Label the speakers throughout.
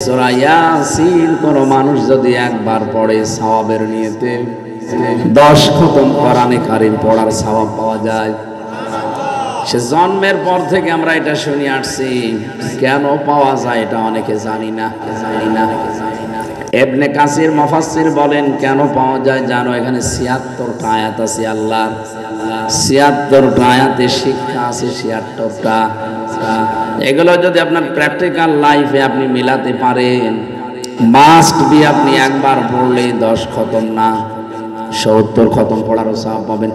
Speaker 1: সূরা ইয়াসিন কোন মানুষ যদি একবার পড়ে সওয়াবের নিয়তে 10 খতম কোরআনে কারীম পড়ার সওয়াব পাওয়া যায়। সে জন্মের পর থেকে আমরা এটা শুনে আসছি, কেন পাওয়া যায় এটা অনেকে জানি না। ইবনে কাসির মুফাসসির বলেন কেন পাওয়া যায় জানো? এখানে ৭৬টা আয়াত আছে আল্লাহর, ৭৬টা আয়াতে শিক্ষা আছে ৭৬টা। এগুলো যদি আপনার প্র্যাকটিক্যাল লাইফে আপনি মিলাতে পারেন, মাস্ট বি আপনি একবার পড়লে 10 খতম না ৭০ খতম পড়ারও সওয়াব পাবেন।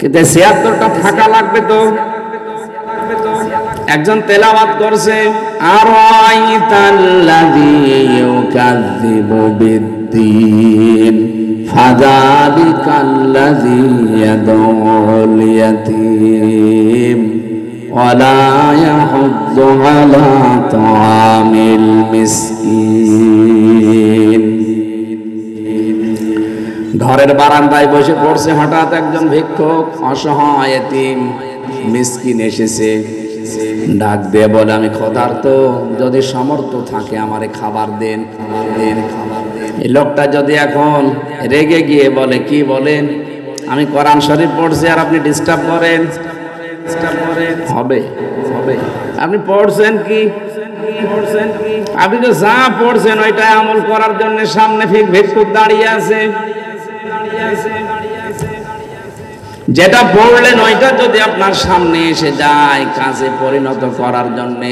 Speaker 1: কিন্তু ৭৬টা থাকা লাগবে তো। একজন তেলাওয়াত করছে আরাইতাল্লাযী ইউকাযযিবু বিদ্দীন ফাযালিকাল্লাযী ইয়াদউল ইয়াতীম ওয়া লা ইয়াহুদ্দু আলা তাআমিল মিসকিন। ঘরের বারান্দায় বসে পড়ছে, হঠাৎ একজন ভিক্ষুক অসহায় এতিম মিসকিন এসেছে, ডাক দিয়ে বলে আমি ক্ষুধার্ত, যদি সামর্থ্য থাকে আমারে খাবার দেন। এই লোকটা যদি এখন রেগে গিয়ে বলে কি বলেন, আমি কোরআন শরীফ পড়ছি আর আপনি ডিস্টার্ব করেন, হবে? আপনি পড়ছেন কি? আপনি তো যা পড়ছেন ওইটা আমল করার জন্য সামনে ভিক্ষুক দাঁড়িয়ে আছে। যেটা পড়লেন ওইটা যদি আপনার সামনে এসে যায় কাজে পরিণত করার জন্য,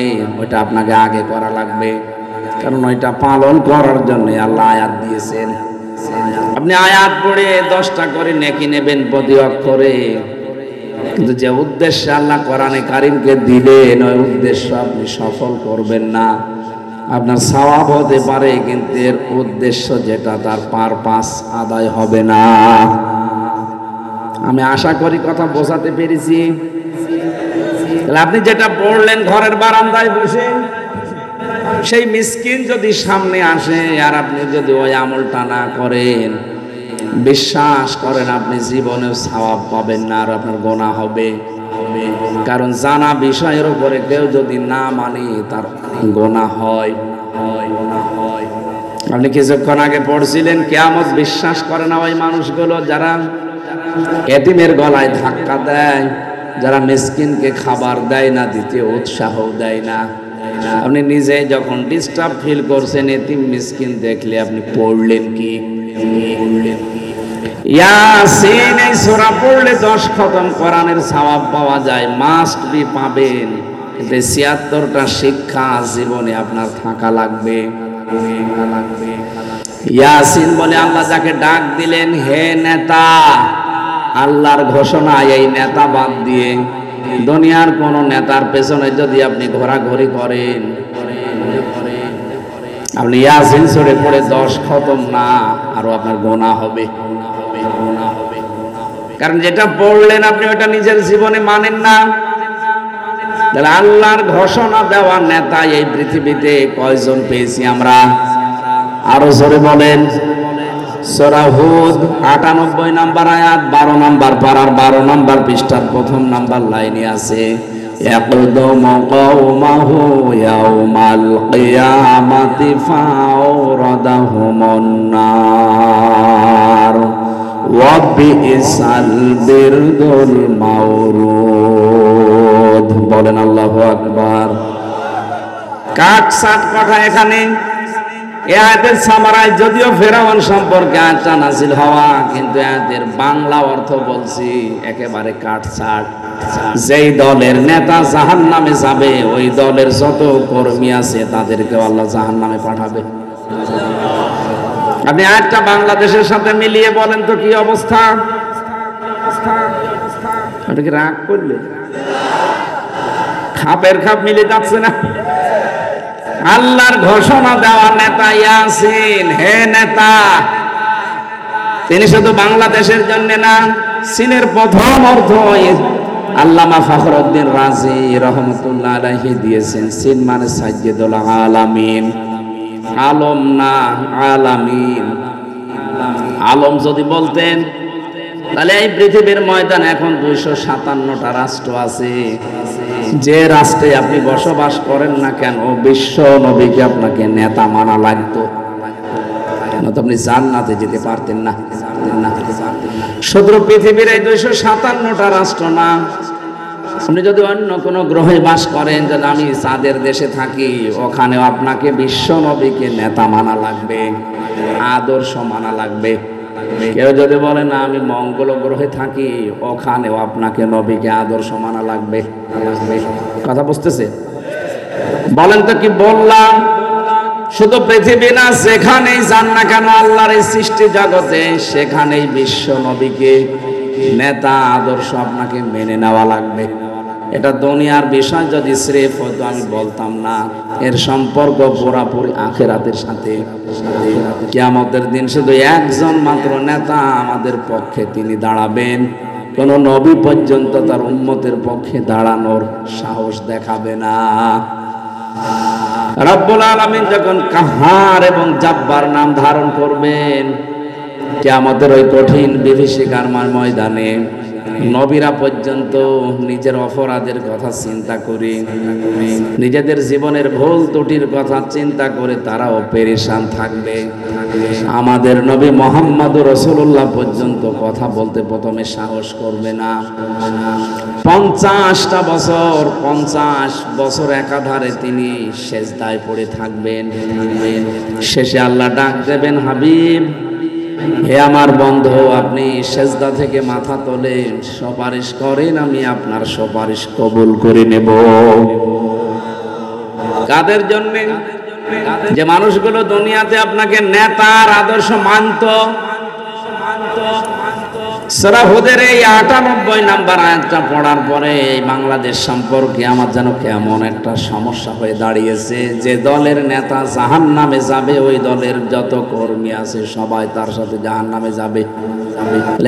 Speaker 1: ওইটা আপনাকে আগে করা লাগবে, কারণ ওইটা পালন করার জন্য আল্লাহ আয়াত দিয়েছেন। আপনি আয়াত পড়ে 10টা করে নেকি নেবেন প্রতি অক্ষরে, কিন্তু যে উদ্দেশ্যে আল্লাহ কোরআনে কারীমকে দিলেন ওই উদ্দেশ্য আপনি সফল করবেন না। আপনার সওয়াব হতে পারে, কিন্তু এর উদ্দেশ্য যেটা তার পারপাস আদায় হবে না। আমি আশা করি কথা বোঝাতে পেরেছি। তাহলে আপনি যেটা পড়লেন ঘরের বারান্দায় বসে, সেই মিসকিন যদি সামনে আসে আর আপনি যদি ওই আমলটা না করেন, বিশ্বাস করেন আপনি জীবনেও সওয়াব পাবেন না, আর আপনার গুনাহ হবে। কারণ জানা বিষয়ের উপরে কেউ যদি না মানে তার গুনাহ হয়। আপনি কিছুক্ষণ আগে পড়ছিলেন কিয়ামত বিশ্বাস করে না ওই মানুষগুলো যারা এতিমের গলায় ধাক্কা দেয়, যারা মিসকিনকে খাবার দেয় না, দিতে উৎসাহ দেয় না। আপনি নিজে যখন ডিস্টার্ব ফিল করছেন এতিম মিসকিন দেখলে আপনি পড়লেন কি? ইয়াসিন এই সূরা পড়লে 10 খতম কোরআনের সওয়াব পাওয়া যায়, মাস্ট বি পাবেন। কিন্তু ৭৬টা শিক্ষা জীবনে আপনার থাকা লাগবে। ইয়াসিন বলে আল্লাহ যাকে ডাক দিলেন, হে নেতা, আল্লাহর ঘোষণা এই নেতা বাদ দিয়ে দুনিয়ার কোন নেতার পেছনে যদি আপনি ঘোরাঘুরি করেন, আপনি ইয়াসিন সূরা পড়ে 10 খতম না আরো আপনার গুনাহ হবে। কারণ যেটা পড়লেন আপনি ওটা নিজের জীবনে মানেন না। তাহলে আল্লাহর ঘোষণা দেওয়া নেতা এই পৃথিবীতে কয়জন পেয়েছি আমরা? আরো জোরে বলেন। সূরা হুদ ৯৮ নম্বর আয়াত ১২ নম্বর পারার ১২ নম্বর পৃষ্ঠার প্রথম নম্বর লাইনে আছে, ইয়াকদুমু কওমাহু ইয়াউমাল কিয়ামাতি ফাওরাদাহুমুন নার ওয়া বিইসাল বিরদুল মাওরুদ। বলেন আল্লাহু আকবার। কাটসাট কথা এখানে এই আয়াতের সামারায় যদিও ফেরাউন সম্পর্কে আয়াতটা নাযিল হওয়া, কিন্তু আয়াতের বাংলা অর্থ বলছি একেবারে কাটছাট। যেই দলের নেতা জাহান্নামে যাবে ওই দলের যত কর্মী আছে তাদেরকে আল্লাহ জাহান্নামে পাঠাবে। আপনি আয়াতটা বাংলাদেশের সাথে মিলিয়ে বলেন তো কি অবস্থা? আপনি কি রাগ করলে? খাপের খাপ মিলে যাচ্ছে না? আল্লাহর ঘোষণা দেওয়া নেতা ইয়াসিন, হে নেতা, তিনি শুধু বাংলাদেশের জন্য না, চীনের প্রথম অর্থ আল্লামা ফখরুদ্দিন রাজি রহমতুল্লাহ আলাইহি দিয়েছেন। চীন মানে সাইয়্যিদুল আলামিন, আলম না আলামিন। আলম যদি বলতেন তাহলে এই পৃথিবীর ময়দানে এখন 257টা রাষ্ট্র আছে, যে রাষ্ট্রে আপনি বসবাস করেন না কেন বিশ্ব নবীকে আপনাকে নেতা মানা লাগতো, না তো আপনি জান্নাতে যেতে পারতেন না। শুধু পৃথিবীর এই 257টা রাষ্ট্র না, আপনি যদি অন্য কোনো গ্রহে বাস করেন, যদি আমি চাঁদের দেশে থাকি, ওখানেও আপনাকে বিশ্ব নবীকে নেতা মানা লাগবে, আদর্শ মানা লাগবে। কেউ যদি বলে না আমি মঙ্গল গ্রহে থাকি, ওখানেও আপনাকে নবীকে আদর্শ মানা লাগবে। কথা বুঝতেছে? বলেন তো কি বললাম? শুধু পৃথিবী না, যেখানেই যান না কেন আল্লাহর এই সৃষ্টি জগতে, সেখানেই বিশ্ব নবীকে নেতা আদর্শ আপনাকে মেনে নেওয়া লাগবে। এটা দুনিয়ার বিষয় যদি স্রেফ হতো আমি বলতাম না, এর সম্পর্ক পুরাপুরি আখিরাতের সাথে। কিয়ামতের দিন শুধু একজন মাত্র নেতা আমাদের পক্ষে তিনি দাঁড়াবেন, কোন নবী পর্যন্ত তার উম্মতের পক্ষে দাঁড়ানোর সাহস দেখাবে না। রব্বুল আলামিন যখন কাহার এবং জাব্বার নাম ধারণ করবেন, কিয়ামতের ওই কঠিন বিভীষিকার ময়দানে নবীরা পর্যন্ত নিজের অপরাধের কথা চিন্তা করে, নিজেদের জীবনের ভুল ত্রুটির কথা চিন্তা করে তারাও পেরেশান থাকবে। আমাদের নবী মুহাম্মদুর রাসূলুল্লাহ পর্যন্ত কথা বলতে প্রথমে সাহস করবে না। 50 বছর একাধারে তিনি সেজদায় পড়ে থাকবেন। শেষে আল্লাহ ডাক দেবেন, হাবিব, হে আমার বন্ধু, আপনি সেজদা থেকে মাথা তোলেন, সুপারিশ করেন, আমি আপনার সুপারিশ কবুল করে নেব। কাদের জন্য? যে মানুষগুলো দুনিয়াতে আপনাকে নেতার আদর্শ মানত। সূরা হুদের এই ৯৮ নাম্বার আয়াতটা পড়ার পরে এই বাংলাদেশ সম্পর্কে আমার যেন কেমন একটা সমস্যা হয়ে দাঁড়িয়েছে। যে দলের নেতা জাহান্নামে যাবে, ওই দলের যত কর্মী আছে সবাই তার সাথে জাহান্নামে যাবে।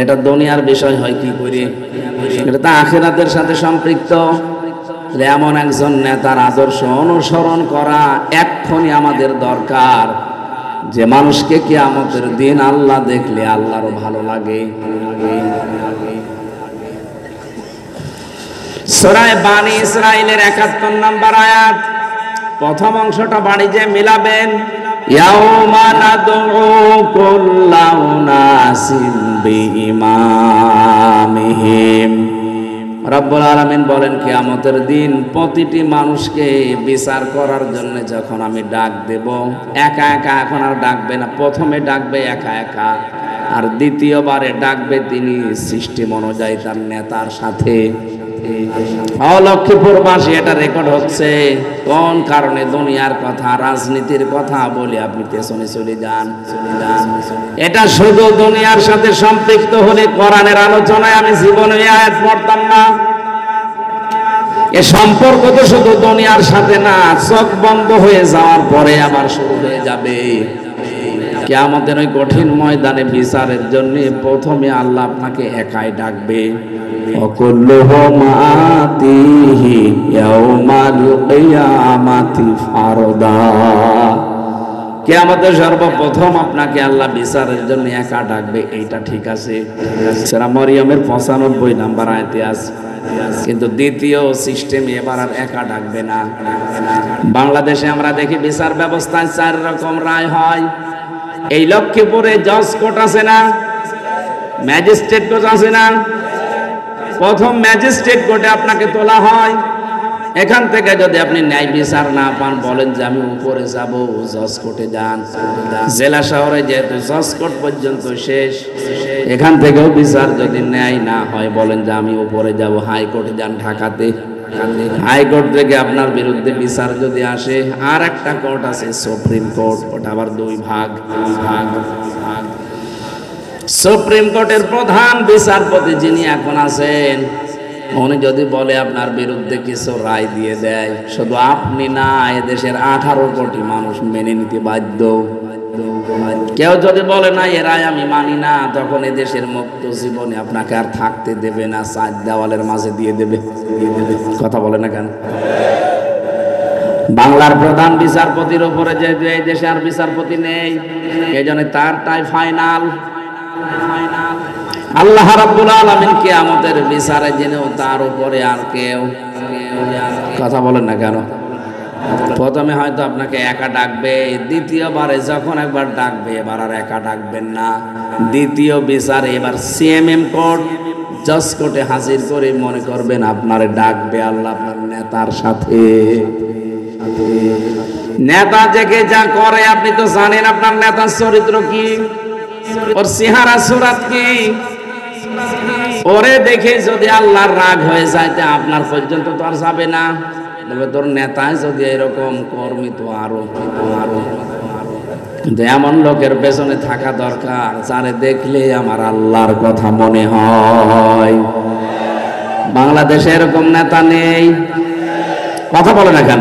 Speaker 1: এটা দুনিয়ার বিষয় হয় কি করে? এটা তো আখিরাতের সাথে সম্পৃক্ত। এমন একজন নেতার আদর্শ অনুসরণ করা এক্ষুনি আমাদের দরকার, যে মানুষকে কিয়ামতের দিন আল্লাহ দেখলে আল্লাহরও ভালো লাগে। সূরা বানী ইসরাঈলের ৭১ নাম্বার আয়াত, প্রথম অংশটা বাড়ি যে মিলাবেন, ইয়াউমা নাদউ কুল্লা উনাসিন বিইমামিহিম। রব্বুল আলামিন বলেন, কিয়ামতের দিন প্রতিটি মানুষকে বিচার করার জন্য যখন আমি ডাক দেব, একা একা এখন আর ডাকবে না। প্রথমে ডাকবে একা একা, আর দ্বিতীয়বারে ডাকবে তিনি সিস্টেম অনুযায়ী তার নেতার সাথে। লক্ষ্মীপুরবাসী, এটা রেকর্ড হচ্ছে। কোন কারণে দুনিয়ার কথা, রাজনীতির কথা বলে আপনি পেছনে চলে যান? এটা শুধু দুনিয়ার সাথে সম্পৃক্ত হলে কোরআনের আলোচনায় আমি জীবনে আয়াত পড়তাম না। এ সম্পর্ক তো শুধু দুনিয়ার সাথে না, চোখ বন্ধ হয়ে যাওয়ার পরে আবার শুরু হয়ে যাবে। কিয়ামতের ওই কঠিন ময়দানে বিচারের জন্য প্রথমে আল্লাহ আপনাকে একাই ডাকবে। ওয়াকুল্লুহুম আতিহি ইয়াউমাল কিয়ামাতি ফারদা। কিয়ামতের সর্বপ্রথম আপনাকে আল্লাহ বিচারের জন্য একা ডাকবে, এইটা ঠিক আছে। সূরা মরিয়মের ৯৫ নাম্বার আয়াতে আছে। কিন্তু দ্বিতীয় সিস্টেমে এবার আর একা ডাকবে না। বাংলাদেশে আমরা দেখি বিচার ব্যবস্থায় ৪ রকম রায় হয়। এই লক্ষ্মীপুরে জজ কোর্ট আছে না, ম্যাজিস্ট্রেট কোর্ট আছে না? প্রথম ম্যাজিস্ট্রেট কোর্টে আপনাকে তোলা হয়। এখান থেকে যদি আপনি ন্যায় বিচার না পান, বলেন যে আমি উপরে যাব, জজ কোর্টে যান। জেলা শহরে যেহেতু জজ কোর্ট পর্যন্ত শেষ, এখান থেকেও বিচার যদি ন্যায় না হয়, বলেন যে আমি উপরে যাব, হাইকোর্টে যান ঢাকাতে। হাইকোর্ট থেকে আপনার বিরুদ্ধে বিচার যদি আসে, আর একটা কোর্ট আছে সুপ্রিম কোর্ট, ওটা আবার 2 ভাগ। সুপ্রিম কোর্টের প্রধান বিচারপতি যিনি এখন আছেন, উনি যদি বলে আপনার বিরুদ্ধে কিছু রায় দিয়ে দেয়, শুধু আপনি না, এদেশের 18 কোটি মানুষ মেনে নিতে বাধ্য। কেউ যদি বলে না এ রায় আমি মানি না, তখন এদেশের মুক্ত জীবনে আপনাকে আর থাকতে দেবে না, 4 দেওয়ালের মাঝে দিয়ে দেবে। কথা বলে না কেন? বাংলার প্রধান বিচারপতির উপরে যে এই দেশে আর বিচারপতি নেই, এই জন্য তারটাই ফাইনাল। আল্লাহ রাব্বুল আলামিন কিয়ামতের বিচারে জেনেও তার উপরে আর কেউ কথা বলেন না কেন? প্রথমে হয়তো আপনাকে একা ডাকবে, দ্বিতীয়বারে যখন একবার ডাকবে এবার আর একা ডাকবেন না। দ্বিতীয় বিচারে এবার সিএমএম কোর্ট, জজ কোর্টে হাজির করে মনে করবেন আপনার ডাকবে আল্লাহ আপনার নেতার সাথে। নেতা থেকে যা করে আপনি তো জানেন, আপনার নেতার চরিত্র কি, ওর চেহারা সুরাত কি। ওরে দেখে যদি আল্লাহর রাগ হয়ে যায় তা আপনার পর্যন্ত তো আর যাবে না। তবে তোর নেতায় যদি এরকম কর্মী তো আরো কিন্তু এমন লোকের পেছনে থাকা দরকার যারে দেখলে আমার আল্লাহর কথা মনে হয়। বাংলাদেশে এরকম নেতা নেই, কথা বলে না কেন?